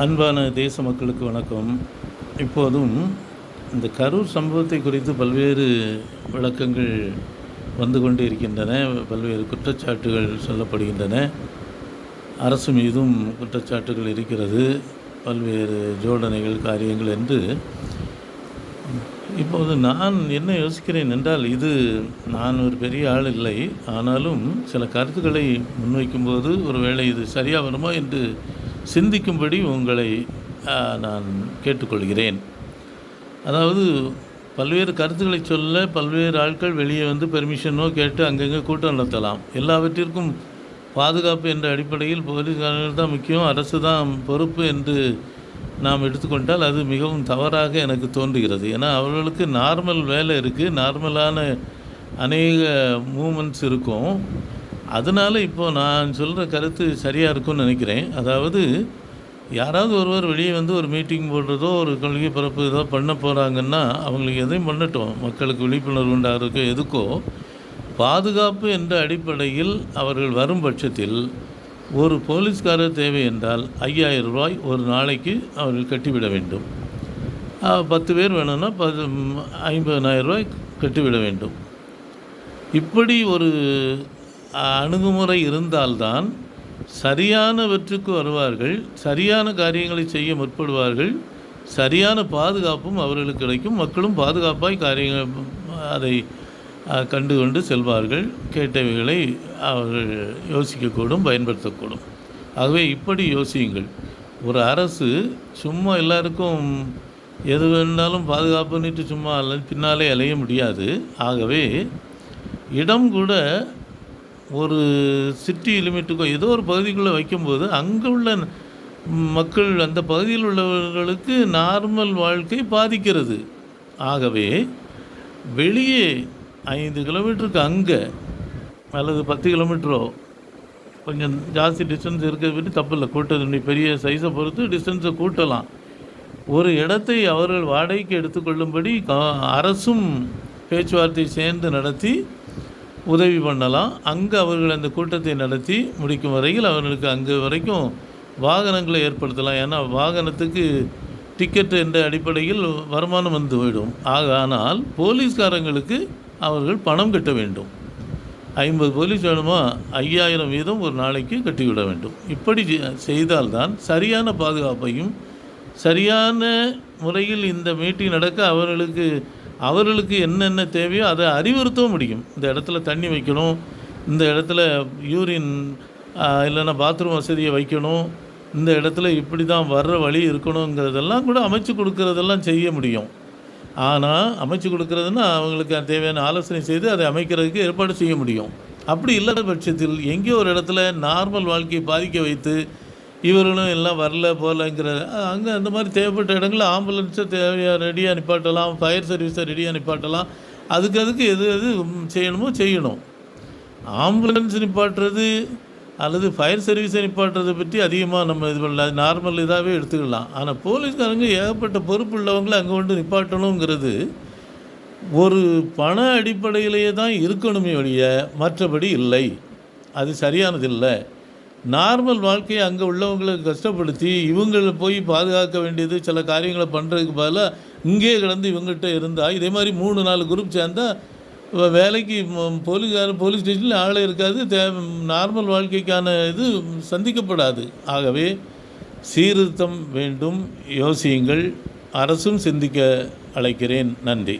அன்பான தேச மக்களுக்கு வணக்கம். இப்போதும் இந்த கரூர் சம்பவத்தை குறித்து பல்வேறு விளக்கங்கள் வந்து கொண்டு இருக்கின்றன. பல்வேறு குற்றச்சாட்டுகள் சொல்லப்படுகின்றன. அரசு மீதும் குற்றச்சாட்டுகள் இருக்கிறது. பல்வேறு ஜோடனைகள், காரியங்கள் என்று. இப்போது நான் என்ன யோசிக்கிறேன் என்றால், நான் ஒரு பெரிய ஆள் இல்லை. ஆனாலும் சில கருத்துக்களை முன்வைக்கும்போது ஒருவேளை இது சரியாக வருமா என்று சிந்திக்கும்படி உங்களை நான் கேட்டுக்கொள்கிறேன். அதாவது பல்வேறு கருத்துக்களை சொல்ல பல்வேறு ஆட்கள் வெளியே வந்து பெர்மிஷனோ கேட்டு அங்கங்கே கூட்டம் நடத்தலாம். எல்லாவற்றிற்கும் பாதுகாப்பு என்ற அடிப்படையில் போலீஸ்காரர்கள் தான் முக்கியம், அரசு தான் பொறுப்பு என்று நாம் எடுத்துக்கொண்டால் அது மிகவும் தவறாக எனக்கு தோன்றுகிறது. ஏன்னா அவர்களுக்கு நார்மல் வேலை இருக்குது, நார்மலான அநேக மூமெண்ட்ஸ் இருக்கும். அதனால் இப்போது நான் சொல்கிற கருத்து சரியாக இருக்கும்னு நினைக்கிறேன். அதாவது யாராவது ஒருவர் வெளியே வந்து ஒரு மீட்டிங் போடுறதோ ஒரு கொள்கை பரப்பு ஏதோ பண்ண போகிறாங்கன்னா அவங்களுக்கு எதையும் பண்ணட்டும், மக்களுக்கு விழிப்புணர்வு உண்டாகிறதுக்கோ எதுக்கோ பாதுகாப்பு என்ற அடிப்படையில் அவர்கள் வரும் பட்சத்தில் ஒரு போலீஸ்காரர் தேவை என்றால் 5000 ரூபாய் ஒரு நாளைக்கு அவர்கள் கட்டிவிட வேண்டும். 10 பேர் வேணும்னா 50,000 ரூபாய் கட்டிவிட வேண்டும். இப்படி ஒரு அணுகுமுறை இருந்தால்தான் சரியானவற்றுக்கு வருவார்கள், சரியான காரியங்களை செய்ய முற்படுவார்கள், சரியான பாதுகாப்பும் அவர்களுக்கு கிடைக்கும், மக்களும் பாதுகாப்பாய் அதை கண்டு கொண்டு செல்வார்கள். கேட்டவைகளை அவர்கள் யோசிக்கக்கூடும், பயன்படுத்தக்கூடும். ஆகவே இப்படி யோசியுங்கள். ஒரு அரசு சும்மா எல்லாருக்கும் எது வேணாலும் பாதுகாப்புன்னுட்டு சும்மா பின்னாலே அலைய முடியாது. ஆகவே இடம் கூட ஒரு சிட்டி லிமிட்டுக்கோ ஏதோ ஒரு பகுதிக்குள்ளே வைக்கும்போது அங்கே உள்ள மக்கள், அந்த பகுதியில் உள்ளவர்களுக்கு நார்மல் வாழ்க்கை பாதிக்கிறது. ஆகவே வெளியே 5 கிலோமீட்டருக்கு அங்கே அல்லது 10 கிலோமீட்டரோ கொஞ்சம் ஜாஸ்தி டிஸ்டன்ஸ் இருக்கிறது பற்றி தப்பு இல்லை. கூட்டத்தினுடைய பெரிய சைஸை பொறுத்து டிஸ்டன்ஸை கூட்டலாம். ஒரு இடத்தை அவர்கள் வாடகைக்கு எடுத்துக்கொள்ளும்படி அரசும் பேச்சுவார்த்தை சேர்ந்து நடத்தி உதவி பண்ணலாம். அங்கே அவர்கள் அந்த கூட்டத்தை நடத்தி முடிக்கும் வரையில் அவர்களுக்கு அங்கே வரைக்கும் வாகனங்களை ஏற்படுத்தலாம். ஏன்னா வாகனத்துக்கு டிக்கெட் என்ற அடிப்படையில் வருமானம் வந்து போயிடும். ஆனால் போலீஸ்காரங்களுக்கு அவர்கள் பணம் கட்ட வேண்டும். 50 போலீஸ் வேணுமா, 5000 வீதம் ஒரு நாளைக்கு கட்டிவிட வேண்டும். இப்படி செய்தால்தான் சரியான பாதுகாப்பையும் சரியான முறையில் இந்த மீட்டிங் நடக்க அவர்களுக்கு என்னென்ன தேவையோ அதை அறிவுறுத்தவும் முடியும். இந்த இடத்துல தண்ணி வைக்கணும், இந்த இடத்துல யூரின் இல்லைன்னா பாத்ரூம் வசதியை வைக்கணும், இந்த இடத்துல இப்படி தான் வர்ற வழி இருக்கணுங்கிறதெல்லாம் கூட அமைச்சு கொடுக்கறதெல்லாம் செய்ய முடியும். ஆனால் அமைச்சு கொடுக்கறதுன்னா அவங்களுக்கு தேவையான ஆலோசனை செய்து அதை அமைக்கிறதுக்கு ஏற்பாடு செய்ய முடியும். அப்படி இல்லாத பட்சத்தில் எங்கேயோ ஒரு இடத்துல நார்மல் வாழ்க்கையை பாதிக்க வைத்து இவர்களும் எல்லாம் வரல போகலங்கிற அங்கே அந்த மாதிரி தேவைப்பட்ட இடங்களில் ஆம்புலன்ஸை ரெடியாக நிப்பாட்டலாம், ஃபயர் சர்வீஸை ரெடியாக நிப்பாட்டலாம். அதுக்கு எது செய்யணுமோ செய்யணும். ஆம்புலன்ஸ் நிப்பாட்டுறது அல்லது ஃபயர் சர்வீஸை நிப்பாட்டுறதை பற்றி அதிகமாக நம்ம இது பண்ணலாம், நார்மல் இதாகவே எடுத்துக்கலாம். ஆனால் போலீஸ்காரங்க ஏகப்பட்ட பொறுப்பு உள்ளவங்களை அங்கே கொண்டு நிப்பாட்டணுங்கிறது ஒரு பண அடிப்படையிலேயே தான் இருக்கணுமே ஒழிய மற்றபடி இல்லை. அது சரியானதில்லை. நார்மல் வாழ்க்கையை அங்கே உள்ளவங்களை கஷ்டப்படுத்தி இவங்களை போய் பாதுகாக்க வேண்டியது சில காரியங்களை பண்ணுறதுக்கு பதிலாக இங்கே கிடந்து இவங்ககிட்ட இருந்தால் இதே மாதிரி 3-4 குரூப் சேர்ந்தால் வேலைக்கு போலீஸ் ஸ்டேஷனில் ஆளே இருக்காது, நார்மல் வாழ்க்கைக்கான இது சந்திக்கப்படாது. ஆகவே சீர்திருத்தம் வேண்டும், யோசியுங்கள். அரசும் சிந்திக்க அழைக்கிறேன். நன்றி.